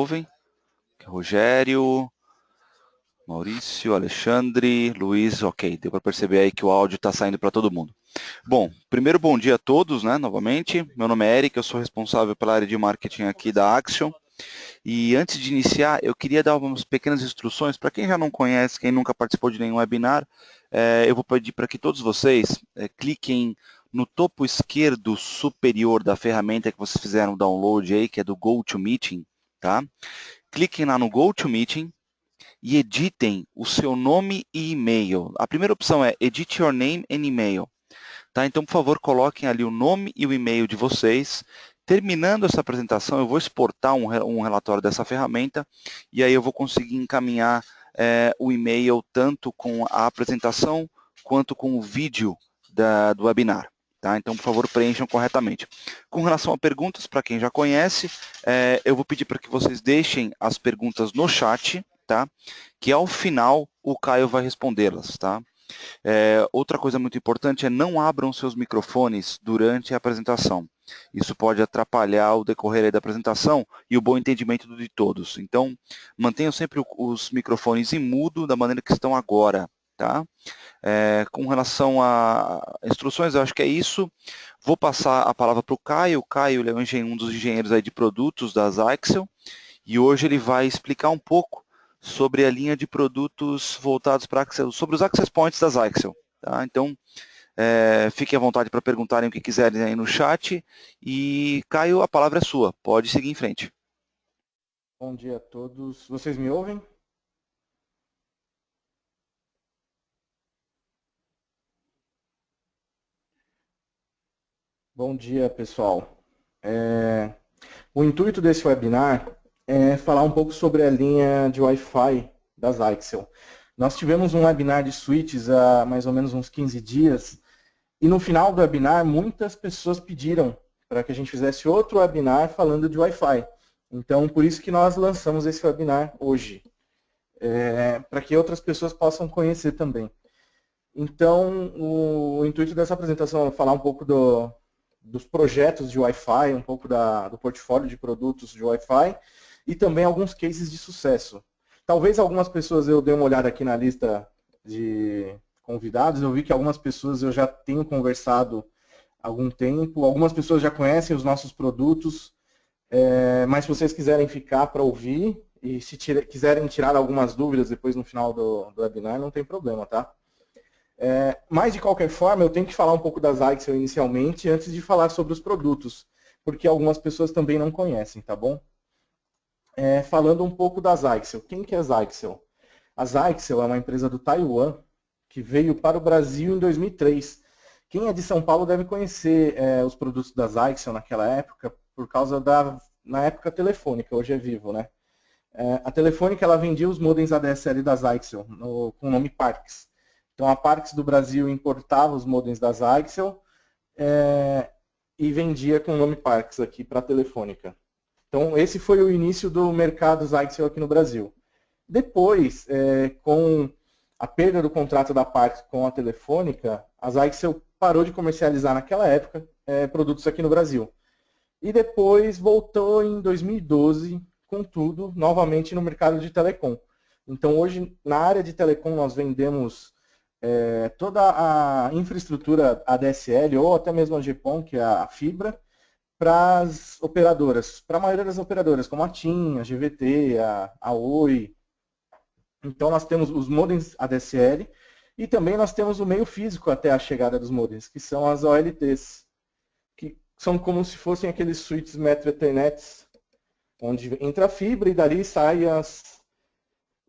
ouvem? Rogério, Maurício, Alexandre, Luiz, ok. Deu para perceber aí que o áudio está saindo para todo mundo. Bom, primeiro bom dia a todos, né, novamente. Meu nome é Eric, eu sou responsável pela área de marketing aqui da Axion. E antes de iniciar, eu queria dar umas pequenas instruções para quem já não conhece, quem nunca participou de nenhum webinar. Eu vou pedir para que todos vocês cliquem no topo esquerdo superior da ferramenta que vocês fizeram o download aí, que é do GoToMeeting, tá? Cliquem lá no GoToMeeting e editem o seu nome e e-mail. A primeira opção é Edit Your Name and Email. Tá? Então, por favor, coloquem ali o nome e o e-mail de vocês. Terminando essa apresentação, eu vou exportar um relatório dessa ferramenta e aí eu vou conseguir encaminhar o e-mail tanto com a apresentação quanto com o vídeo do webinar. Tá? Então, por favor, preencham corretamente. Com relação a perguntas, para quem já conhece, eu vou pedir para que vocês deixem as perguntas no chat, tá? Que ao final o Caio vai respondê-las. Tá? Outra coisa muito importante é não abram seus microfones durante a apresentação. Isso pode atrapalhar o decorrer da apresentação e o bom entendimento de todos. Então, mantenham sempre os microfones em mudo da maneira que estão agora. Tá? Com relação a instruções, eu acho que é isso. Vou passar a palavra para o Caio. O Caio ele é um dos engenheiros aí de produtos da Zyxel e hoje ele vai explicar um pouco sobre a linha de produtos voltados para Axel, sobre os Access Points da Zyxel. Tá? Então, fiquem à vontade para perguntarem o que quiserem aí no chat. E, Caio, a palavra é sua. Pode seguir em frente. Bom dia a todos. Vocês me ouvem? Bom dia, pessoal. O intuito desse webinar é falar um pouco sobre a linha de Wi-Fi da Zyxel. Nós tivemos um webinar de switches há mais ou menos uns 15 dias e no final do webinar muitas pessoas pediram para que a gente fizesse outro webinar falando de Wi-Fi. Então, por isso que nós lançamos esse webinar hoje, para que outras pessoas possam conhecer também. Então, o intuito dessa apresentação é falar um pouco dos projetos de Wi-Fi, um pouco do portfólio de produtos de Wi-Fi e também alguns cases de sucesso. Talvez algumas pessoas, eu dei uma olhada aqui na lista de convidados, eu vi que algumas pessoas eu já tenho conversado há algum tempo, algumas pessoas já conhecem os nossos produtos, mas se vocês quiserem ficar para ouvir e se quiserem tirar algumas dúvidas depois no final do webinar, não tem problema, tá? Mas, de qualquer forma, eu tenho que falar um pouco da Zyxel inicialmente, antes de falar sobre os produtos, porque algumas pessoas também não conhecem, tá bom? Falando um pouco da Zyxel. Quem que é a Zyxel? A Zyxel é uma empresa do Taiwan, que veio para o Brasil em 2003. Quem é de São Paulo deve conhecer os produtos da Zyxel naquela época, por causa na época telefônica, hoje é Vivo, né? A Telefônica ela vendia os modems ADSL da Zyxel, com o nome Parks. Então a Parks do Brasil importava os modems da Zyxel e vendia com o nome Parks aqui para a Telefônica. Então esse foi o início do mercado Zyxel aqui no Brasil. Depois, com a perda do contrato da Parks com a Telefônica, a Zyxel parou de comercializar naquela época produtos aqui no Brasil. E depois voltou em 2012 com tudo, novamente no mercado de telecom. Então hoje, na área de telecom, nós vendemos toda a infraestrutura ADSL ou até mesmo a GPON, que é a fibra, para as operadoras, para a maioria das operadoras, como a TIM, a GVT, a Oi. Então nós temos os modems ADSL e também nós temos o meio físico até a chegada dos modems, que são as OLTs, que são como se fossem aqueles switches Metro Ethernet, onde entra a fibra e dali sai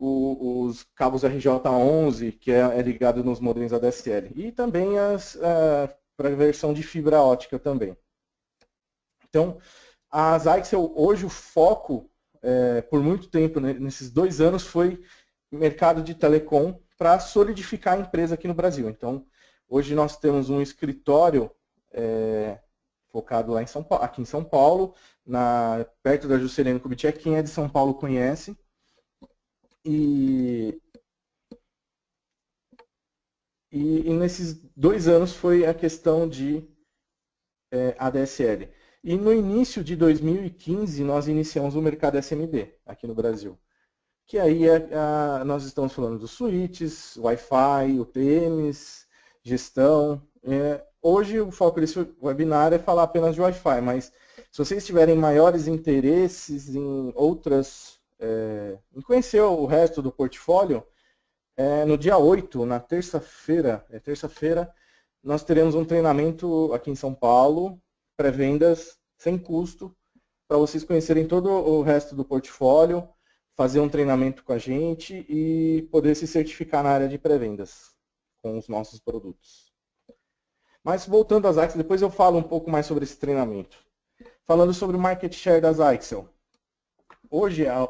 os cabos RJ11, que é ligado nos modems ADSL. E também para a versão de fibra ótica também. Então, a Zyxel, hoje o foco, por muito tempo, né, nesses 2 anos, foi mercado de telecom para solidificar a empresa aqui no Brasil. Então, hoje nós temos um escritório focado lá aqui em São Paulo, perto da Juscelino Kubitschek. Quem é de São Paulo conhece. E nesses 2 anos foi a questão de ADSL. E no início de 2015, nós iniciamos o mercado SMB aqui no Brasil. Que aí nós estamos falando dos switches, Wi-Fi, UTMs, gestão. Hoje o foco desse webinar é falar apenas de Wi-Fi, mas se vocês tiverem maiores interesses em em conhecer o resto do portfólio, no dia 8, na terça-feira, nós teremos um treinamento aqui em São Paulo, pré-vendas, sem custo, para vocês conhecerem todo o resto do portfólio, fazer um treinamento com a gente e poder se certificar na área de pré-vendas com os nossos produtos. Mas voltando às Axel, depois eu falo um pouco mais sobre esse treinamento. Falando sobre o market share das Axel. Hoje, a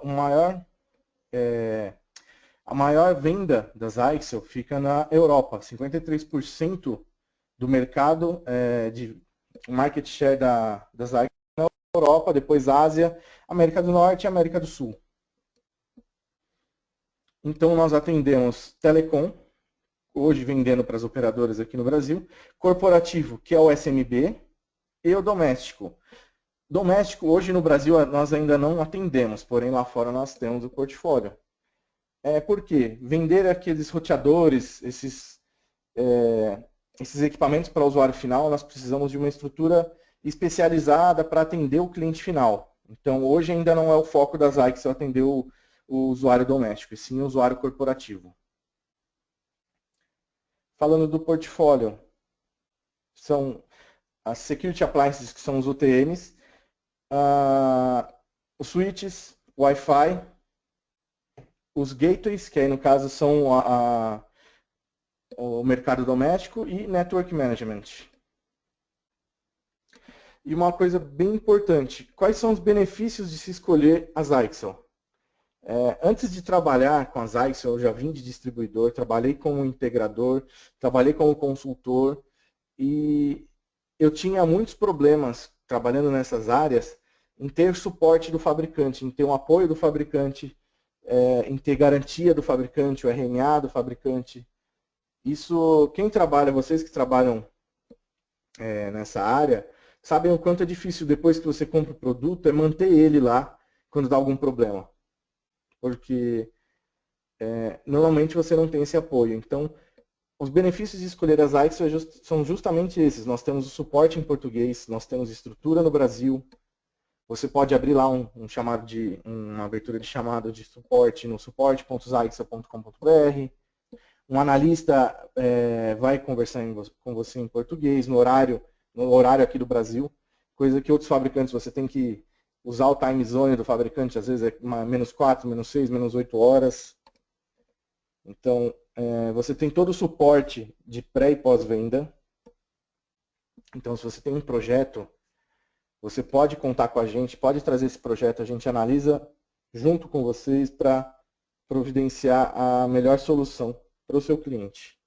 maior venda das Axel fica na Europa. 53% do mercado de market share das Axel na Europa, depois Ásia, América do Norte e América do Sul. Então, nós atendemos telecom, hoje vendendo para as operadoras aqui no Brasil, corporativo, que é o SMB, e o doméstico. Doméstico, hoje no Brasil, nós ainda não atendemos, porém lá fora nós temos o portfólio. Por quê? Vender aqueles roteadores, esses equipamentos para o usuário final, nós precisamos de uma estrutura especializada para atender o cliente final. Então, hoje ainda não é o foco das Axel atender o usuário doméstico, e sim o usuário corporativo. Falando do portfólio, são as Security Appliances, que são os UTMs, os switches, Wi-Fi, os gateways, que aí no caso são o mercado doméstico, e Network Management. E uma coisa bem importante, quais são os benefícios de se escolher as Axel? Antes de trabalhar com as Axel, eu já vim de distribuidor, trabalhei como integrador, trabalhei como consultor, e eu tinha muitos problemas trabalhando nessas áreas em ter suporte do fabricante, em ter um apoio do fabricante, em ter garantia do fabricante, o RMA do fabricante. Isso, quem trabalha, vocês que trabalham nessa área, sabem o quanto é difícil depois que você compra o produto, manter ele lá quando dá algum problema. Porque normalmente você não tem esse apoio. Então, os benefícios de escolher as Axel são justamente esses. Nós temos o suporte em português, nós temos estrutura no Brasil. Você pode abrir lá uma abertura de chamado de suporte no suporte.axel.com.br. Um analista vai conversar com você em português, no horário aqui do Brasil, coisa que outros fabricantes você tem que usar o time zone do fabricante, às vezes é -4, -6, -8 horas. Então, você tem todo o suporte de pré e pós-venda. Então, se você tem um projeto, você pode contar com a gente, pode trazer esse projeto, a gente analisa junto com vocês para providenciar a melhor solução para o seu cliente.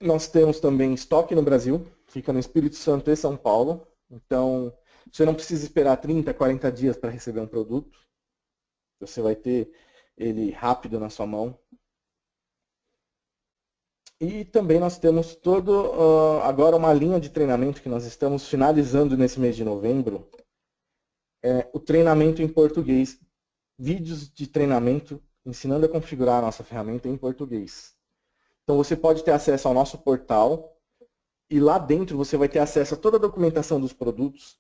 Nós temos também estoque no Brasil, fica no Espírito Santo e São Paulo. Então, você não precisa esperar 30, 40 dias para receber um produto. Você vai ter ele rápido na sua mão. E também nós temos agora uma linha de treinamento que nós estamos finalizando nesse mês de novembro. O treinamento em português. Vídeos de treinamento ensinando a configurar a nossa ferramenta em português. Então você pode ter acesso ao nosso portal e lá dentro você vai ter acesso a toda a documentação dos produtos,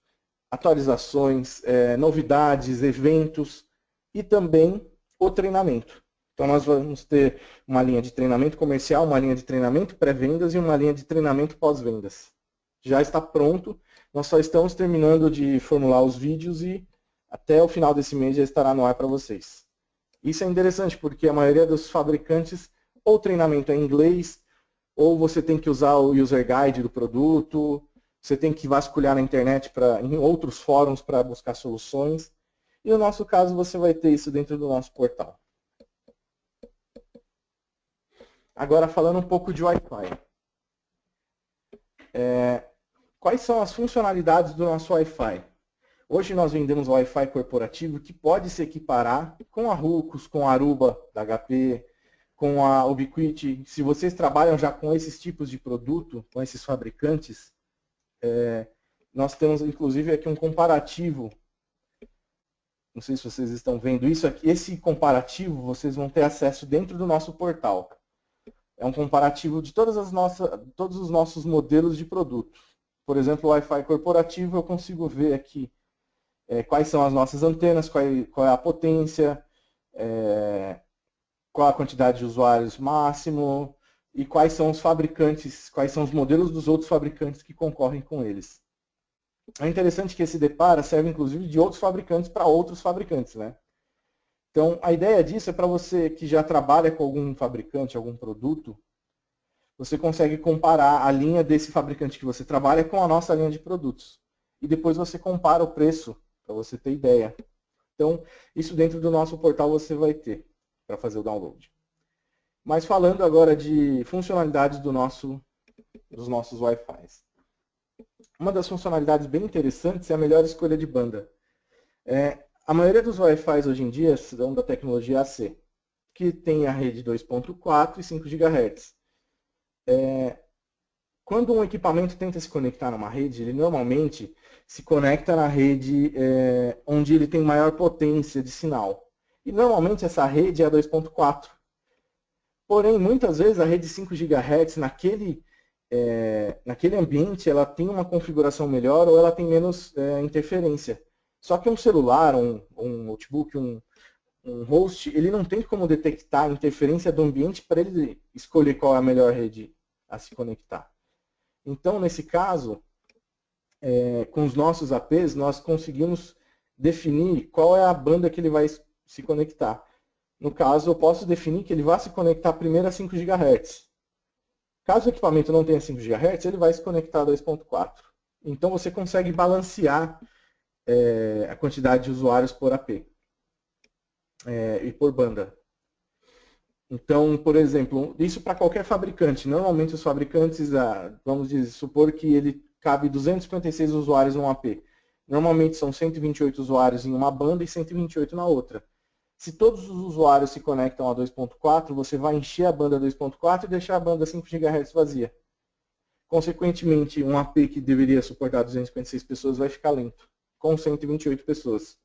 atualizações, novidades, eventos e também o treinamento. Então nós vamos ter uma linha de treinamento comercial, uma linha de treinamento pré-vendas e uma linha de treinamento pós-vendas. Já está pronto, nós só estamos terminando de formular os vídeos e até o final desse mês já estará no ar para vocês. Isso é interessante porque a maioria dos fabricantes, ou o treinamento é em inglês, ou você tem que usar o user guide do produto, você tem que vasculhar na internet em outros fóruns para buscar soluções. E no nosso caso você vai ter isso dentro do nosso portal. Agora falando um pouco de Wi-Fi. Quais são as funcionalidades do nosso Wi-Fi? Hoje nós vendemos Wi-Fi corporativo que pode se equiparar com a Ruckus, com a Aruba da HP, com a Ubiquiti. Se vocês trabalham já com esses tipos de produto, com esses fabricantes, nós temos inclusive aqui um comparativo. Não sei se vocês estão vendo isso aqui. Esse comparativo vocês vão ter acesso dentro do nosso portal. É um comparativo de todos os nossos modelos de produto. Por exemplo, o Wi-Fi corporativo, eu consigo ver aqui quais são as nossas antenas, qual é a potência, qual a quantidade de usuários máximo e quais são os fabricantes, quais são os modelos dos outros fabricantes que concorrem com eles. É interessante que esse Depara serve inclusive de outros fabricantes para outros fabricantes, né? Então, a ideia disso é para você que já trabalha com algum fabricante, algum produto, você consegue comparar a linha desse fabricante que você trabalha com a nossa linha de produtos. E depois você compara o preço, para você ter ideia. Então, isso dentro do nosso portal você vai ter para fazer o download. Mas falando agora de funcionalidades dos nossos Wi-Fis. Uma das funcionalidades bem interessantes é a melhor escolha de banda. A maioria dos Wi-Fis hoje em dia são da tecnologia AC, que tem a rede 2.4 e 5 GHz. Quando um equipamento tenta se conectar numa rede, ele normalmente se conecta na rede onde ele tem maior potência de sinal. E normalmente essa rede é a 2.4. Porém, muitas vezes a rede 5 GHz naquele ambiente ela tem uma configuração melhor ou ela tem menos interferência. Só que um celular, um notebook, um host, ele não tem como detectar a interferência do ambiente para ele escolher qual é a melhor rede a se conectar. Então, nesse caso, com os nossos APs, nós conseguimos definir qual é a banda que ele vai se conectar. No caso, eu posso definir que ele vai se conectar primeiro a 5 GHz. Caso o equipamento não tenha 5 GHz, ele vai se conectar a 2.4. Então, você consegue balancear a quantidade de usuários por AP e por banda. Então, por exemplo, isso para qualquer fabricante. Normalmente os fabricantes, vamos supor que ele cabe 256 usuários num AP. Normalmente são 128 usuários em uma banda e 128 na outra. Se todos os usuários se conectam a 2.4, você vai encher a banda 2.4 e deixar a banda 5 GHz vazia. Consequentemente, um AP que deveria suportar 256 pessoas vai ficar lento, com 128 pessoas.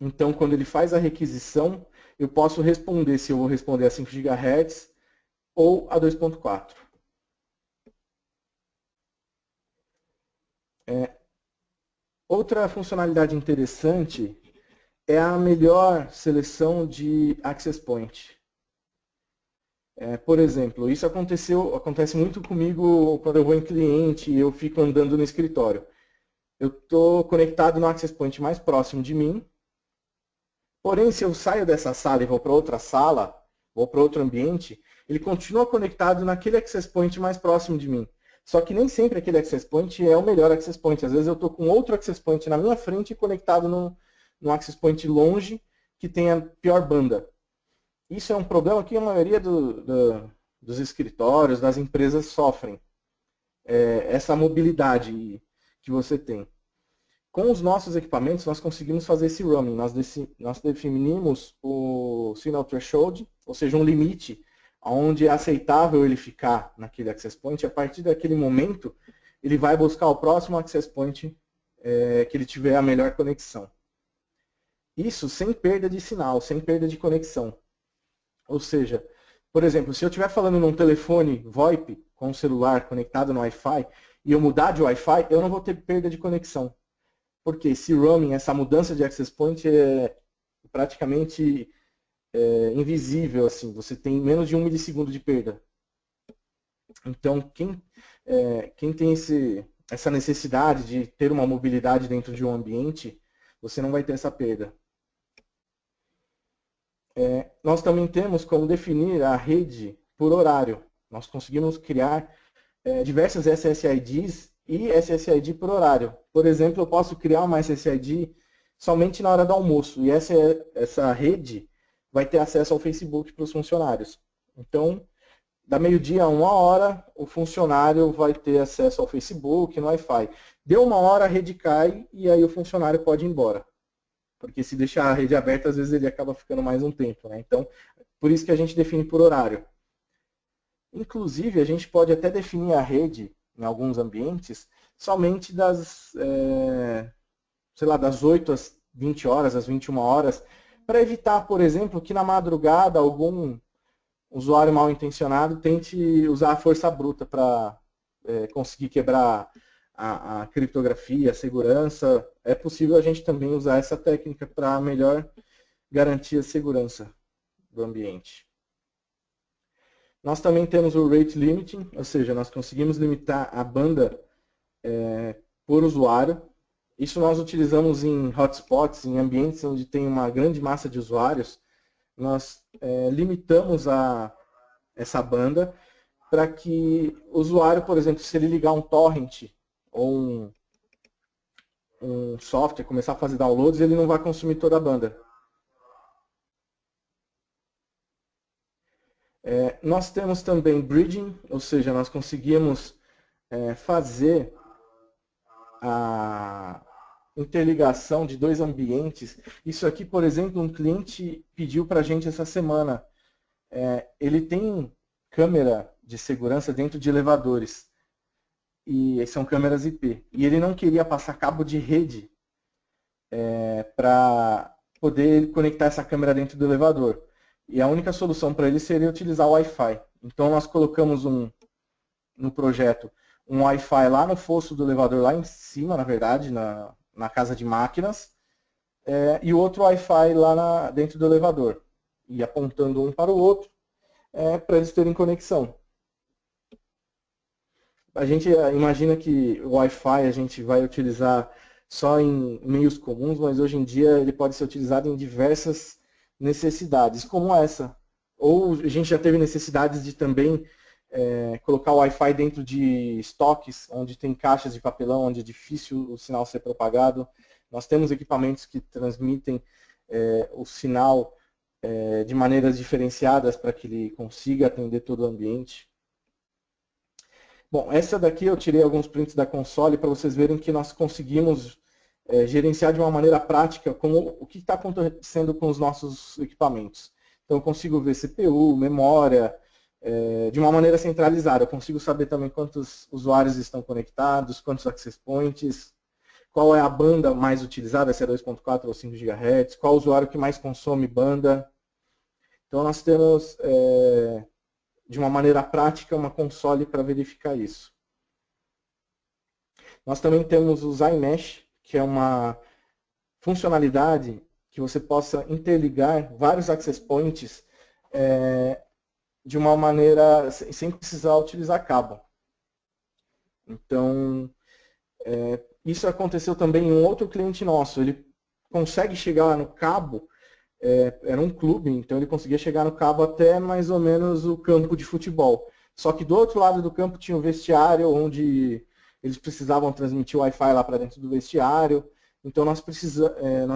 Então, quando ele faz a requisição, eu posso responder se eu vou responder a 5 GHz ou a 2.4. Outra funcionalidade interessante é a melhor seleção de access point. Por exemplo, isso acontece muito comigo quando eu vou em cliente e eu fico andando no escritório. Eu estou conectado no access point mais próximo de mim, porém, se eu saio dessa sala e vou para outra sala, ou para outro ambiente, ele continua conectado naquele access point mais próximo de mim. Só que nem sempre aquele access point é o melhor access point. Às vezes eu estou com outro access point na minha frente conectado num access point longe que tem a pior banda. Isso é um problema que a maioria dos escritórios, das empresas sofrem. Essa mobilidade que você tem. Com os nossos equipamentos, nós conseguimos fazer esse roaming. Nós definimos o signal threshold, ou seja, um limite onde é aceitável ele ficar naquele access point. A partir daquele momento, ele vai buscar o próximo access point que ele tiver a melhor conexão. Isso sem perda de sinal, sem perda de conexão. Ou seja, por exemplo, se eu estiver falando num telefone VoIP com um celular conectado no Wi-Fi e eu mudar de Wi-Fi, eu não vou ter perda de conexão. Porque esse roaming, essa mudança de access point é praticamente invisível. Assim, você tem menos de 1 milissegundo de perda. Então, quem tem essa necessidade de ter uma mobilidade dentro de um ambiente, você não vai ter essa perda. Nós também temos como definir a rede por horário. Nós conseguimos criar diversas SSIDs e SSID por horário. Por exemplo, eu posso criar uma SSID somente na hora do almoço. E essa rede vai ter acesso ao Facebook para os funcionários. Então, da meio-dia a 1h, o funcionário vai ter acesso ao Facebook, no Wi-Fi. Deu 1h, a rede cai e aí o funcionário pode ir embora. Porque se deixar a rede aberta, às vezes ele acaba ficando mais um tempo, né? Então, por isso que a gente define por horário. Inclusive, a gente pode até definir a rede em alguns ambientes, somente sei lá, das 8 às 20 horas, às 21 horas, para evitar, por exemplo, que na madrugada algum usuário mal intencionado tente usar a força bruta para conseguir quebrar a criptografia, a segurança. É possível a gente também usar essa técnica para melhor garantir a segurança do ambiente. Nós também temos o rate limiting, ou seja, nós conseguimos limitar a banda por usuário. Isso nós utilizamos em hotspots, em ambientes onde tem uma grande massa de usuários. Nós limitamos essa banda para que o usuário, por exemplo, se ele ligar um torrent ou um software, começar a fazer downloads, ele não vai consumir toda a banda. Nós temos também bridging, ou seja, nós conseguimos fazer a interligação de dois ambientes. Isso aqui, por exemplo, um cliente pediu para a gente essa semana. Ele tem câmera de segurança dentro de elevadores, e são câmeras IP. E ele não queria passar cabo de rede para poder conectar essa câmera dentro do elevador. E a única solução para ele seria utilizar o Wi-Fi. Então nós colocamos no projeto um Wi-Fi lá no fosso do elevador, lá em cima, na verdade, na casa de máquinas, e o outro Wi-Fi lá dentro do elevador. E apontando um para o outro, para eles terem conexão. A gente imagina que o Wi-Fi a gente vai utilizar só em meios comuns, mas hoje em dia ele pode ser utilizado em diversas necessidades, como essa. Ou a gente já teve necessidades de também colocar o Wi-Fi dentro de estoques, onde tem caixas de papelão, onde é difícil o sinal ser propagado. Nós temos equipamentos que transmitem o sinal de maneiras diferenciadas para que ele consiga atender todo o ambiente. Bom, essa daqui eu tirei alguns prints da console para vocês verem que nós conseguimos gerenciar de uma maneira prática o que está acontecendo com os nossos equipamentos. Então eu consigo ver CPU, memória, de uma maneira centralizada. Eu consigo saber também quantos usuários estão conectados, quantos access points, qual é a banda mais utilizada, se é 2.4 ou 5 GHz, qual o usuário que mais consome banda. Então nós temos, de uma maneira prática, uma console para verificar isso. Nós também temos o iMesh, que é uma funcionalidade que você possa interligar vários access points de uma maneira sem precisar utilizar cabo. Então, isso aconteceu também em um outro cliente nosso. Ele consegue chegar no cabo, era um clube, então ele conseguia chegar no cabo até mais ou menos o campo de futebol. Só que do outro lado do campo tinha um vestiário onde eles precisavam transmitir o Wi-Fi lá para dentro do vestiário. Então nós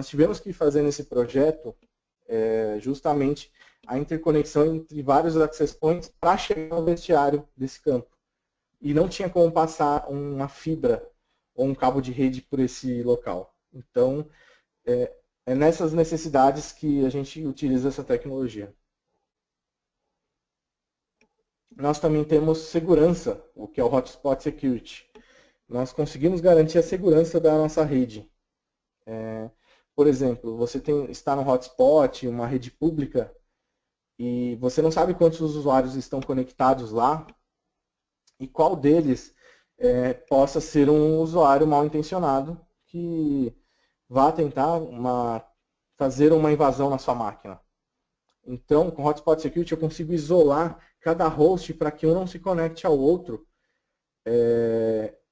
tivemos que fazer nesse projeto justamente a interconexão entre vários access points para chegar no vestiário desse campo. E não tinha como passar uma fibra ou um cabo de rede por esse local. Então, é nessas necessidades que a gente utiliza essa tecnologia. Nós também temos segurança, o que é o Hotspot Security. Nós conseguimos garantir a segurança da nossa rede. Por exemplo, você está no hotspot, uma rede pública, e você não sabe quantos usuários estão conectados lá, e qual deles possa ser um usuário mal intencionado que vá tentar fazer uma invasão na sua máquina. Então, com Hotspot Security eu consigo isolar cada host para que um não se conecte ao outro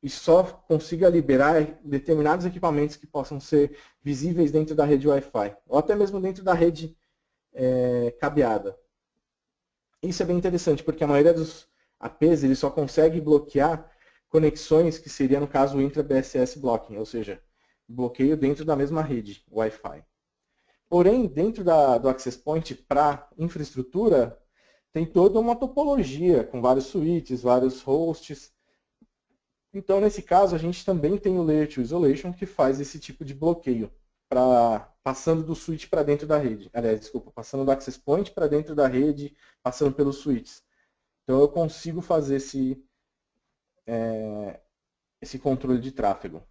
e só consiga liberar determinados equipamentos que possam ser visíveis dentro da rede Wi-Fi, ou até mesmo dentro da rede cabeada. Isso é bem interessante, porque a maioria dos APs ele só consegue bloquear conexões que seria, no caso, o intra-BSS blocking, ou seja, bloqueio dentro da mesma rede Wi-Fi. Porém, dentro do Access Point para infraestrutura, tem toda uma topologia, com vários switches, vários hosts. Então, nesse caso, a gente também tem o Layer 2 Isolation, que faz esse tipo de bloqueio, passando do switch para dentro da rede. Aliás, desculpa, passando do Access Point para dentro da rede, passando pelos switches. Então, eu consigo fazer esse controle de tráfego.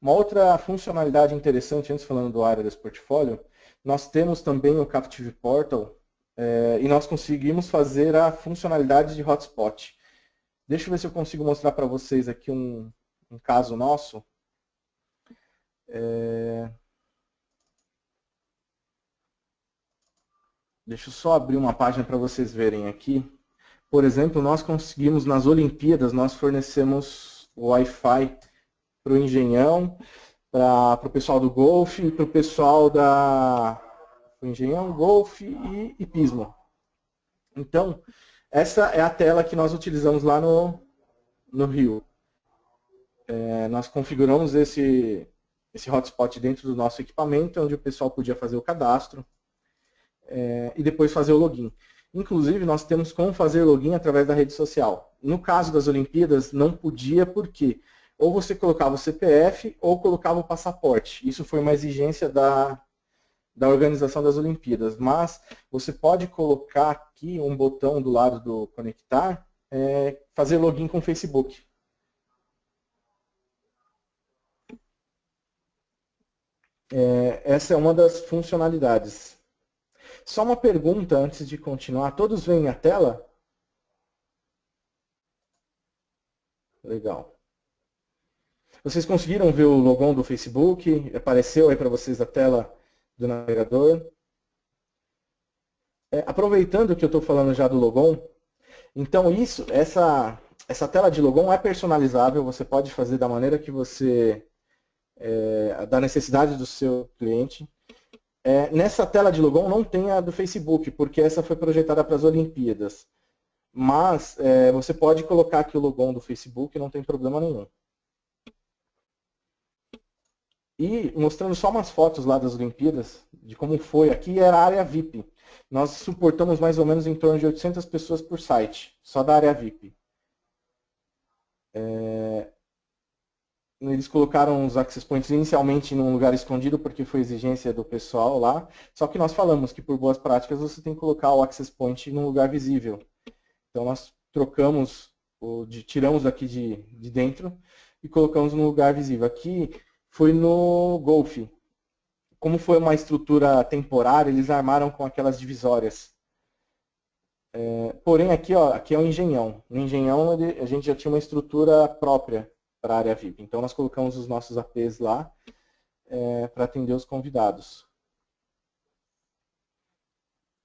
Uma outra funcionalidade interessante, antes falando do área desse portfólio, nós temos também o Captive Portal e nós conseguimos fazer a funcionalidade de hotspot. Deixa eu ver se eu consigo mostrar para vocês aqui um caso nosso. Deixa eu só abrir uma página para vocês verem aqui. Por exemplo, nós conseguimos nas Olimpíadas, nós fornecemos o Wi-Fi para o Engenhão, para o pessoal do golfe e para o pessoal da Engenhão, golfe e Pismo. Então, essa é a tela que nós utilizamos lá no Rio. Nós configuramos esse hotspot dentro do nosso equipamento, onde o pessoal podia fazer o cadastro e depois fazer o login. Inclusive, nós temos como fazer login através da rede social. No caso das Olimpíadas, não podia, porque ou você colocava o CPF ou colocava o passaporte. Isso foi uma exigência da organização das Olimpíadas. Mas você pode colocar aqui um botão do lado do conectar, fazer login com o Facebook. Essa é uma das funcionalidades. Só uma pergunta antes de continuar. Todos veem a tela? Legal. Vocês conseguiram ver o logo do Facebook? Apareceu aí para vocês a tela do navegador? Aproveitando que eu estou falando já do logon, então essa tela de logon é personalizável, você pode fazer da maneira que você, da necessidade do seu cliente. Nessa tela de logon não tem a do Facebook, porque essa foi projetada para as Olimpíadas. Mas você pode colocar aqui o logon do Facebook, não tem problema nenhum. E mostrando só umas fotos lá das Olimpíadas, de como foi, aqui era a área VIP. Nós suportamos mais ou menos em torno de 800 pessoas por site, só da área VIP. Eles colocaram os access points inicialmente num lugar escondido, porque foi exigência do pessoal lá. Só que nós falamos que por boas práticas você tem que colocar o access point num lugar visível. Então nós trocamos, tiramos aqui de dentro e colocamos num lugar visível. Aqui foi no Golf. Como foi uma estrutura temporária, eles armaram com aquelas divisórias. Porém, aqui é o Engenhão. No Engenhão, a gente já tinha uma estrutura própria para a área VIP. Então, nós colocamos os nossos APs lá para atender os convidados.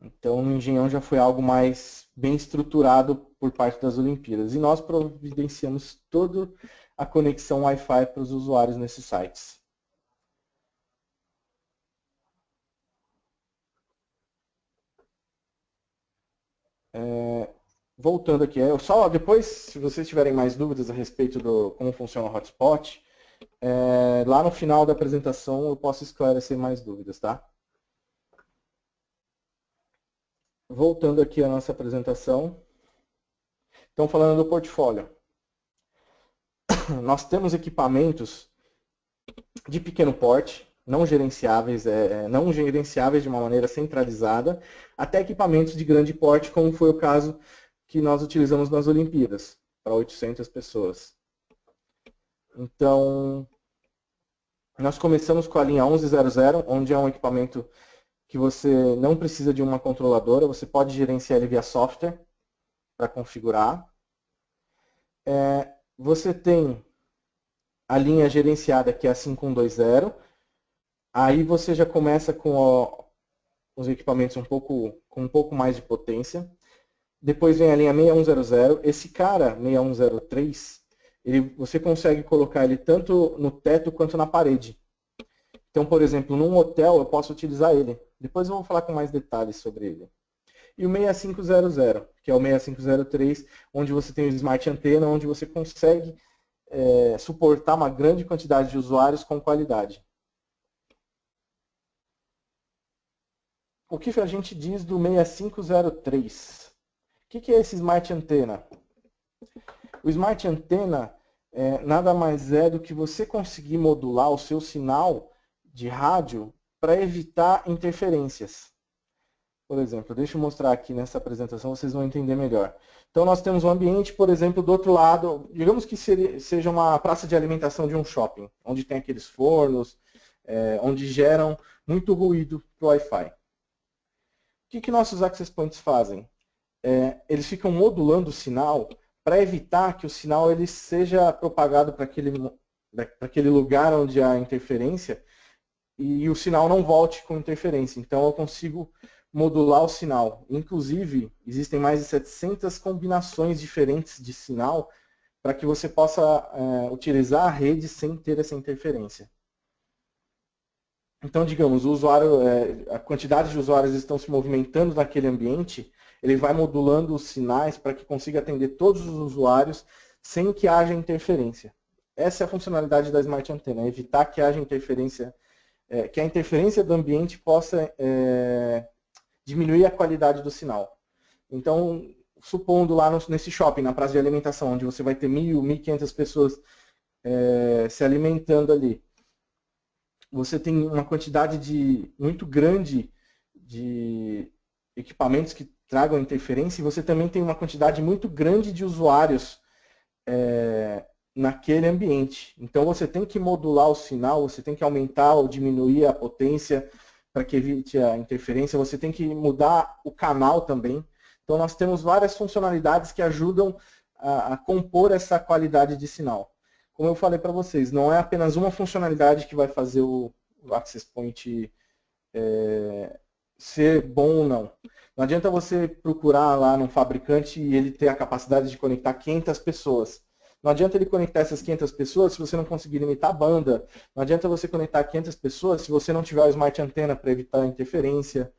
Então, no Engenhão já foi algo mais bem estruturado por parte das Olimpíadas. E nós providenciamos toda a conexão Wi-Fi para os usuários nesses sites. Voltando aqui, só depois, se vocês tiverem mais dúvidas a respeito do como funciona o hotspot, lá no final da apresentação eu posso esclarecer mais dúvidas, tá? Voltando aqui à nossa apresentação. Então, falando do portfólio. Nós temos equipamentos de pequeno porte, não gerenciáveis de uma maneira centralizada, até equipamentos de grande porte, como foi o caso que nós utilizamos nas Olimpíadas, para 800 pessoas. Então, nós começamos com a linha 1100, onde é um equipamento que você não precisa de uma controladora, você pode gerenciar ele via software para configurar. Você tem a linha gerenciada, que é a 5120. Aí você já começa com os equipamentos com um pouco mais de potência. Depois vem a linha 6100. Esse cara, 6103, você consegue colocar ele tanto no teto quanto na parede. Então, por exemplo, num hotel eu posso utilizar ele. Depois eu vou falar com mais detalhes sobre ele. E o 6500, que é o 6503, onde você tem o Smart Antenna, onde você consegue suportar uma grande quantidade de usuários com qualidade. O que a gente diz do 6503? O que é esse Smart Antenna? O Smart Antenna nada mais é do que você conseguir modular o seu sinal de rádio para evitar interferências. por exemplo, deixa eu mostrar aqui nessa apresentação, vocês vão entender melhor. Então nós temos um ambiente, por exemplo, do outro lado, digamos que seja uma praça de alimentação de um shopping, onde tem aqueles fornos, onde geram muito ruído para o Wi-Fi. O que nossos access points fazem? Eles ficam modulando o sinal para evitar que o sinal ele seja propagado para aquele lugar onde há interferência e o sinal não volte com interferência. Então eu consigo modular o sinal. Inclusive, existem mais de 700 combinações diferentes de sinal para que você possa utilizar a rede sem ter essa interferência. Então, digamos, o usuário, a quantidade de usuários estão se movimentando naquele ambiente, ele vai modulando os sinais para que consiga atender todos os usuários sem que haja interferência. Essa é a funcionalidade da Smart Antenna, evitar que haja interferência, que a interferência do ambiente possa diminuir a qualidade do sinal. Então, supondo lá nesse shopping, na praça de alimentação, onde você vai ter 1.000, 1.500 pessoas se alimentando ali, você tem uma quantidade muito grande de equipamentos que tragam interferência e você também tem uma quantidade muito grande de usuários naquele ambiente. Então você tem que modular o sinal, você tem que aumentar ou diminuir a potência para que evite a interferência, você tem que mudar o canal também. Então nós temos várias funcionalidades que ajudam a compor essa qualidade de sinal. Como eu falei para vocês, não é apenas uma funcionalidade que vai fazer o Access Point ser bom ou não. Não adianta você procurar lá num fabricante e ele ter a capacidade de conectar 500 pessoas. Não adianta ele conectar essas 500 pessoas se você não conseguir limitar a banda. Não adianta você conectar 500 pessoas se você não tiver o Smart Antenna para evitar a interferência.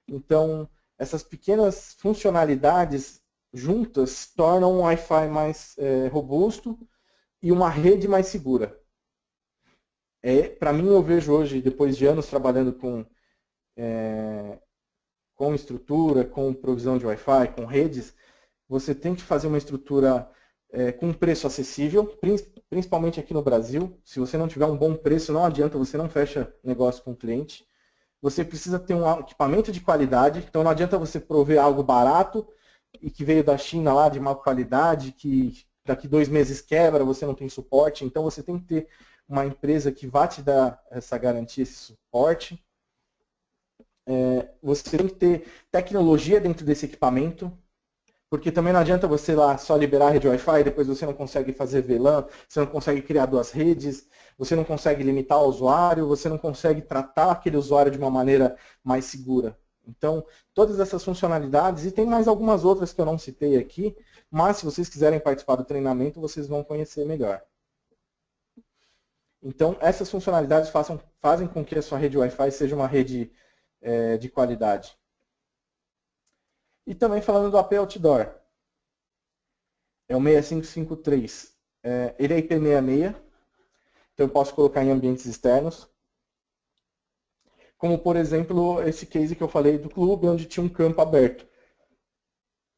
Então, essas pequenas funcionalidades juntas tornam um Wi-Fi mais robusto e uma rede mais segura. Para mim, eu vejo hoje, depois de anos trabalhando com estrutura, com provisão de Wi-Fi, com redes, você tem que fazer uma estrutura com preço acessível, principalmente aqui no Brasil. Se você não tiver um bom preço, não adianta, você não fecha negócio com o cliente. Você precisa ter um equipamento de qualidade, então não adianta você prover algo barato e que veio da China lá de má qualidade, que daqui 2 meses quebra, você não tem suporte. Então você tem que ter uma empresa que vá te dar essa garantia, esse suporte. Você tem que ter tecnologia dentro desse equipamento, porque também não adianta você lá só liberar a rede Wi-Fi, depois você não consegue fazer VLAN, você não consegue criar 2 redes, você não consegue limitar o usuário, você não consegue tratar aquele usuário de uma maneira mais segura. Então, todas essas funcionalidades, e tem mais algumas outras que eu não citei aqui, mas se vocês quiserem participar do treinamento, vocês vão conhecer melhor. Então, essas funcionalidades fazem com que a sua rede Wi-Fi seja uma rede de qualidade. E também falando do AP Outdoor. É o 6553. Ele é IP66, então eu posso colocar em ambientes externos. Como, por exemplo, esse case que eu falei do clube, onde tinha um campo aberto.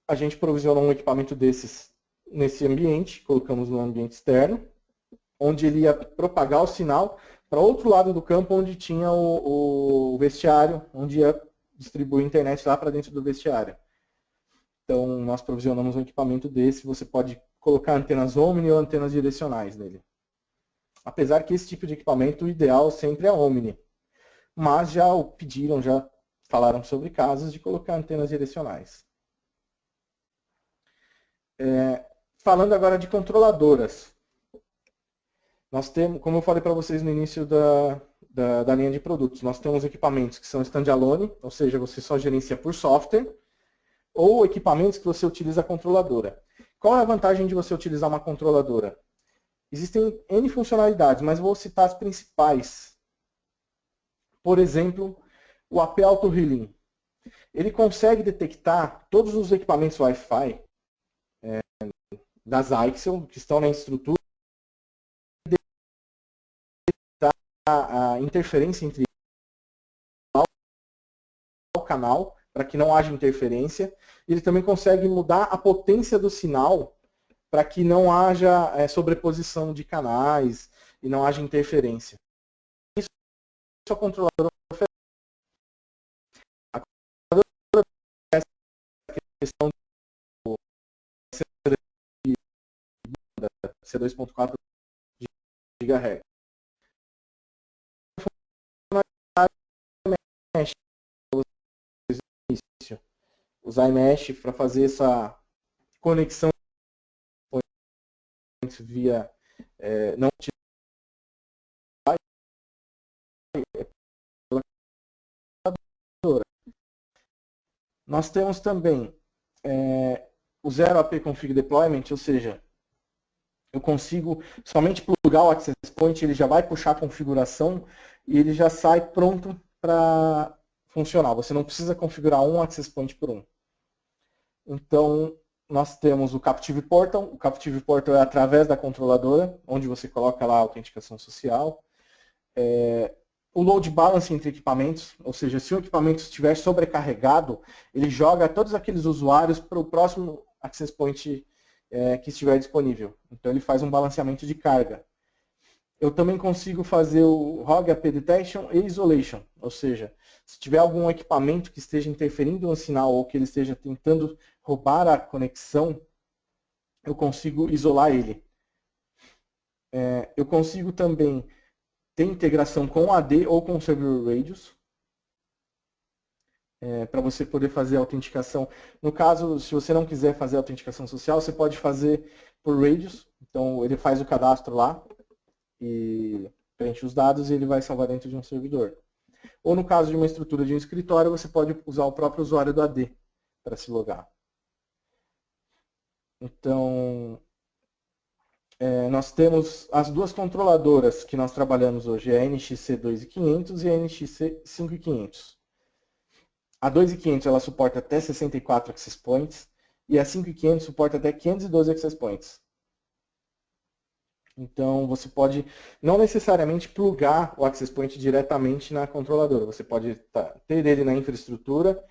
A gente provisionou um equipamento desses nesse ambiente, colocamos no ambiente externo, onde ele ia propagar o sinal para outro lado do campo, onde tinha o vestiário, onde ia distribuir a internet lá para dentro do vestiário. Então, nós provisionamos um equipamento desse, você pode colocar antenas Omni ou antenas direcionais nele. Apesar que esse tipo de equipamento, o ideal sempre é Omni. Mas já o pediram, já falaram sobre casos de colocar antenas direcionais. Falando agora de controladoras. Nós temos, como eu falei para vocês no início da linha de produtos, nós temos equipamentos que são standalone, ou seja, você só gerencia por software, ou equipamentos que você utiliza a controladora. Qual é a vantagem de você utilizar uma controladora? Existem N funcionalidades, mas vou citar as principais. Por exemplo, o AP Auto Healing. Ele consegue detectar todos os equipamentos Wi-Fi das Ixel que estão na estrutura e detectar a interferência entre o canal, para que não haja interferência. Ele também consegue mudar a potência do sinal para que não haja sobreposição de canais e não haja interferência. Isso a controladora oferece. A controladora questão do C2.4 GHz. Usar iMesh para fazer essa conexão via não Nós temos também o Zero AP Config Deployment, ou seja, eu consigo somente plugar o Access Point, ele já vai puxar a configuração e ele já sai pronto para funcionar. Você não precisa configurar um Access Point por um. Então, nós temos o Captive Portal. O Captive Portal é através da controladora, onde você coloca lá a autenticação social. O Load Balance entre equipamentos, ou seja, se o equipamento estiver sobrecarregado, ele joga todos aqueles usuários para o próximo Access Point que estiver disponível. Então, ele faz um balanceamento de carga. Eu também consigo fazer o ROG AP Detection e Isolation, ou seja, se tiver algum equipamento que esteja interferindo no sinal ou que ele esteja tentando roubar a conexão, eu consigo isolar ele. Eu consigo também ter integração com o AD ou com o Server Radius, para você poder fazer a autenticação. No caso, se você não quiser fazer a autenticação social, você pode fazer por Radius, então ele faz o cadastro lá, e preenche os dados e ele vai salvar dentro de um servidor. Ou no caso de uma estrutura de um escritório, você pode usar o próprio usuário do AD para se logar. Então, nós temos as duas controladoras que nós trabalhamos hoje, a NXC 2500 e a NXC 5500. A 2500 ela suporta até 64 Access Points e a 5500 suporta até 512 Access Points. Então, você pode não necessariamente plugar o Access Point diretamente na controladora. Você pode ter ele na infraestrutura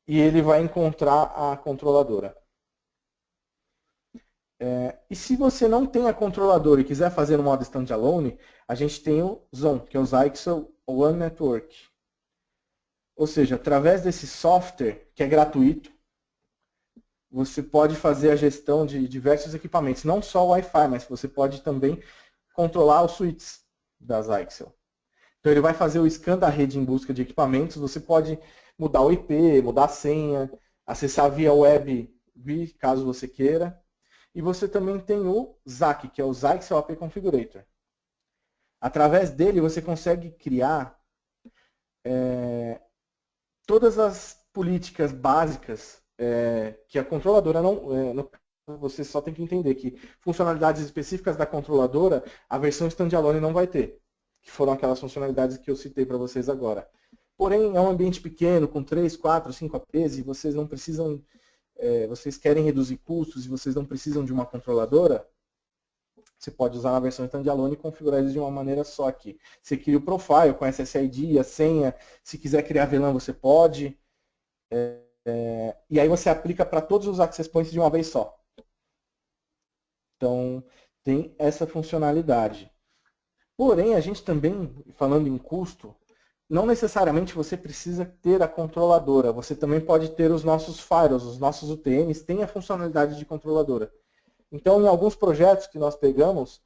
e ele vai encontrar a controladora. E se você não tem a controladora e quiser fazer no modo standalone, a gente tem o ZON, que é o Zyxel One Network. Ou seja, através desse software, que é gratuito, você pode fazer a gestão de diversos equipamentos, não só o Wi-Fi, mas você pode também controlar os switches da Zyxel. Então ele vai fazer o scan da rede em busca de equipamentos, você pode mudar o IP, mudar a senha, acessar via web, caso você queira. E você também tem o ZAC, que é o Zyxel AP Configurator. Através dele você consegue criar todas as políticas básicas que a controladora não... Você só tem que entender que funcionalidades específicas da controladora, a versão standalone não vai ter, que foram aquelas funcionalidades que eu citei para vocês agora. Porém, é um ambiente pequeno, com 3, 4, 5 APs, e vocês não precisam, vocês querem reduzir custos e vocês não precisam de uma controladora, você pode usar na versão standalone e configurar eles de uma maneira só aqui. Você cria o profile com SSID, a senha, se quiser criar VLAN você pode, e aí você aplica para todos os access points de uma vez só. Então, tem essa funcionalidade. Porém, a gente também, falando em custo, não necessariamente você precisa ter a controladora. Você também pode ter os nossos firewalls, os nossos UTMs têm a funcionalidade de controladora. Então, em alguns projetos que nós pegamos,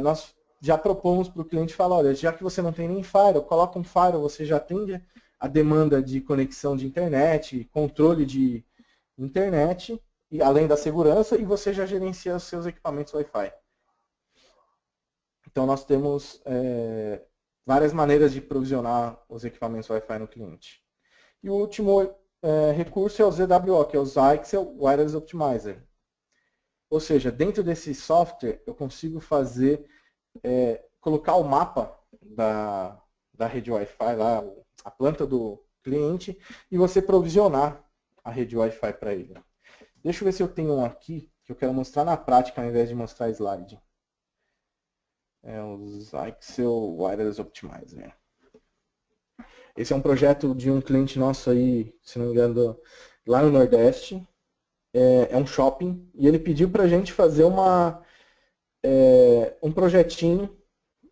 nós já propomos para o cliente falar, olha, já que você não tem nem firewall, coloca um firewall, você já atende a demanda de conexão de internet, controle de internet, e além da segurança, e você já gerencia os seus equipamentos Wi-Fi. Então, nós temos várias maneiras de provisionar os equipamentos Wi-Fi no cliente. E o último recurso é o ZWO, que é o Zyxel Wireless Optimizer. Ou seja, dentro desse software, eu consigo fazer, colocar o mapa da rede Wi-Fi, lá, a planta do cliente, e você provisionar a rede Wi-Fi para ele. Deixa eu ver se eu tenho um aqui, que eu quero mostrar na prática, ao invés de mostrar slide. É o Zyxel Wireless Optimizer. Esse é um projeto de um cliente nosso aí, se não me engano, lá no Nordeste. É um shopping, e ele pediu para a gente fazer um projetinho,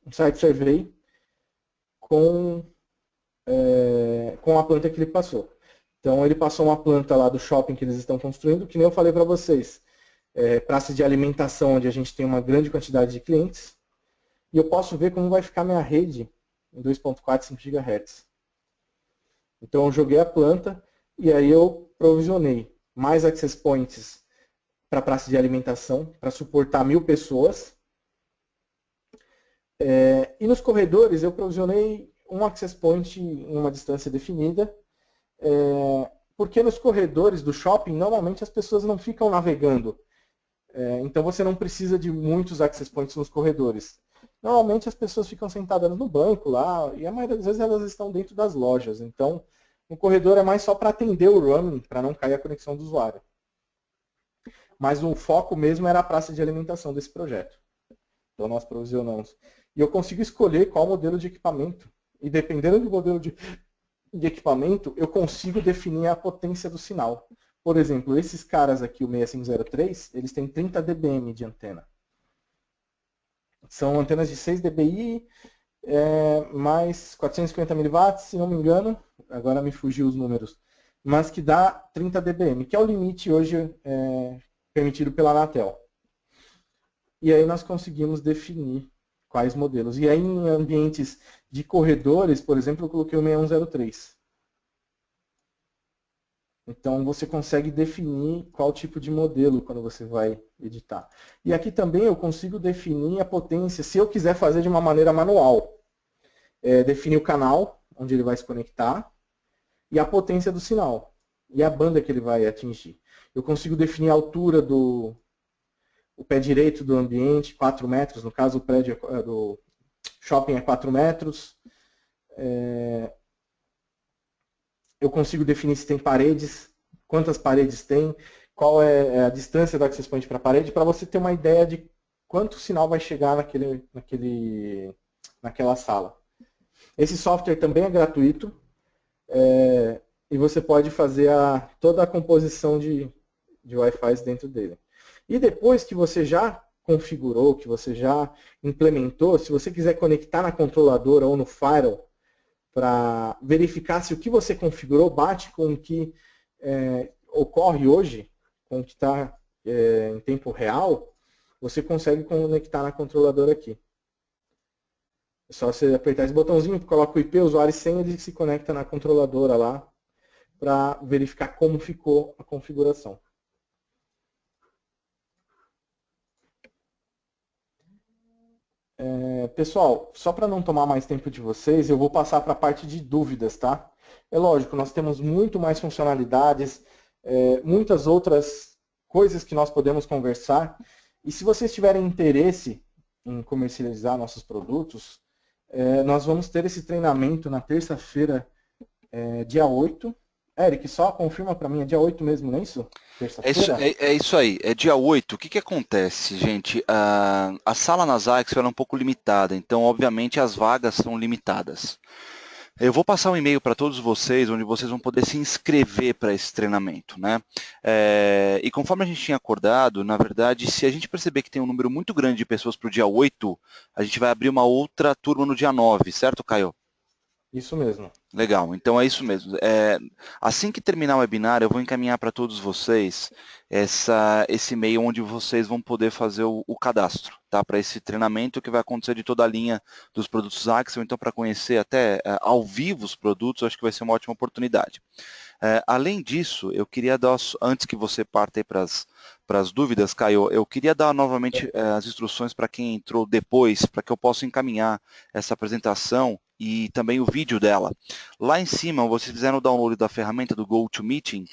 um site survey, com a planta que ele passou. Então ele passou uma planta lá do shopping que eles estão construindo, que nem eu falei para vocês, praça de alimentação onde a gente tem uma grande quantidade de clientes, e eu posso ver como vai ficar minha rede em 2.4, 5 GHz. Então eu joguei a planta e aí eu provisionei mais access points para a praça de alimentação, para suportar 1.000 pessoas. E nos corredores eu provisionei um access point em uma distância definida, porque nos corredores do shopping normalmente as pessoas não ficam navegando. Então você não precisa de muitos access points nos corredores. Normalmente as pessoas ficam sentadas no banco lá, e a maioria das vezes elas estão dentro das lojas. Então, o corredor é mais só para atender o roaming, para não cair a conexão do usuário. Mas o foco mesmo era a praça de alimentação desse projeto. Então nós provisionamos. E eu consigo escolher qual modelo de equipamento. E dependendo do modelo de equipamento, eu consigo definir a potência do sinal. Por exemplo, esses caras aqui, o 6503, eles têm 30 dBm de antena. São antenas de 6 dBi, mais 450 mW, se não me engano, agora me fugiu os números, mas que dá 30 dBm, que é o limite hoje permitido pela Anatel. E aí nós conseguimos definir quais modelos. E aí em ambientes de corredores, por exemplo, eu coloquei o 6103. Então você consegue definir qual tipo de modelo quando você vai editar. E aqui também eu consigo definir a potência, se eu quiser fazer de uma maneira manual. Definir o canal onde ele vai se conectar e a potência do sinal e a banda que ele vai atingir. Eu consigo definir a altura do pé direito do ambiente, 4 metros, no caso o prédio do shopping é 4 metros. Eu consigo definir se tem paredes, quantas paredes tem, qual é a distância do access point para a parede, para você ter uma ideia de quanto sinal vai chegar naquela sala. Esse software também é gratuito e você pode fazer toda a composição de Wi-Fi dentro dele. E depois que você já configurou, que você já implementou, se você quiser conectar na controladora ou no firewall, para verificar se o que você configurou bate com o que ocorre hoje, com o que está em tempo real, você consegue conectar na controladora aqui. É só você apertar esse botãozinho, coloca o IP, usuário e senha, ele se conecta na controladora lá para verificar como ficou a configuração. Pessoal, só para não tomar mais tempo de vocês, eu vou passar para a parte de dúvidas, tá? É lógico, nós temos muito mais funcionalidades, muitas outras coisas que nós podemos conversar. E se vocês tiverem interesse em comercializar nossos produtos, nós vamos ter esse treinamento na terça-feira, dia 8. Eric, só confirma para mim, é dia 8 mesmo, não é isso? Terça-feira? É isso aí, é dia 8. O que acontece, gente? A sala na Zyxel é um pouco limitada, então, obviamente, as vagas são limitadas. Eu vou passar um e-mail para todos vocês, onde vocês vão poder se inscrever para esse treinamento, né? E conforme a gente tinha acordado, na verdade, se a gente perceber que tem um número muito grande de pessoas para o dia 8, a gente vai abrir uma outra turma no dia 9, certo, Caio? Isso mesmo. Legal, então é isso mesmo. Assim que terminar o webinar, eu vou encaminhar para todos vocês esse e-mail onde vocês vão poder fazer o cadastro, tá? Para esse treinamento que vai acontecer de toda a linha dos produtos Axel. Então, para conhecer até ao vivo os produtos, acho que vai ser uma ótima oportunidade. Além disso, eu queria dar, antes que você parta para as dúvidas, Caio, eu queria dar novamente as instruções para quem entrou depois, para que eu possa encaminhar essa apresentação e também o vídeo dela. Lá em cima, vocês fizeram o download da ferramenta do GoToMeeting,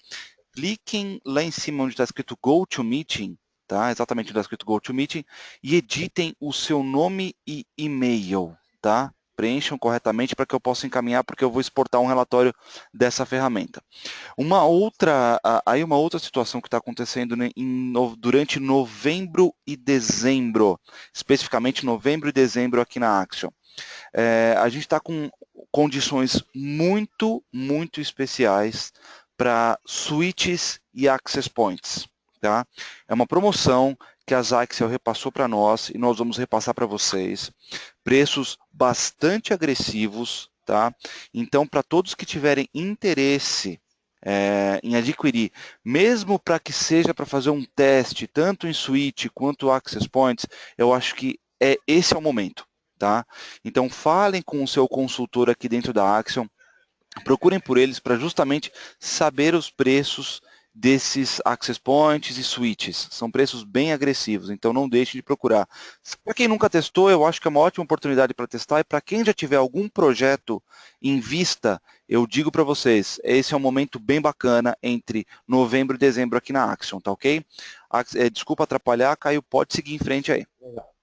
cliquem lá em cima onde está escrito GoToMeeting, tá? Exatamente onde está escrito GoToMeeting, e editem o seu nome e e-mail, tá? Preencham corretamente para que eu possa encaminhar, porque eu vou exportar um relatório dessa ferramenta. Uma outra situação que está acontecendo, né, durante novembro e dezembro, especificamente novembro e dezembro aqui na Axion. A gente está com condições muito, muito especiais para switches e access points. Tá? É uma promoção que a Zyxel repassou para nós e nós vamos repassar para vocês. Preços bastante agressivos. Tá? Então, para todos que tiverem interesse em adquirir, mesmo para que seja para fazer um teste, tanto em Switch quanto Access Points, eu acho que esse é o momento. Tá? Então, falem com o seu consultor aqui dentro da Axiom, procurem por eles para justamente saber os preços desses access points e switches. São preços bem agressivos, então não deixe de procurar. Para quem nunca testou, eu acho que é uma ótima oportunidade para testar, e para quem já tiver algum projeto em vista, eu digo para vocês, esse é um momento bem bacana entre novembro e dezembro aqui na Axion, tá ok? Desculpa atrapalhar, Caio, pode seguir em frente aí. Legal.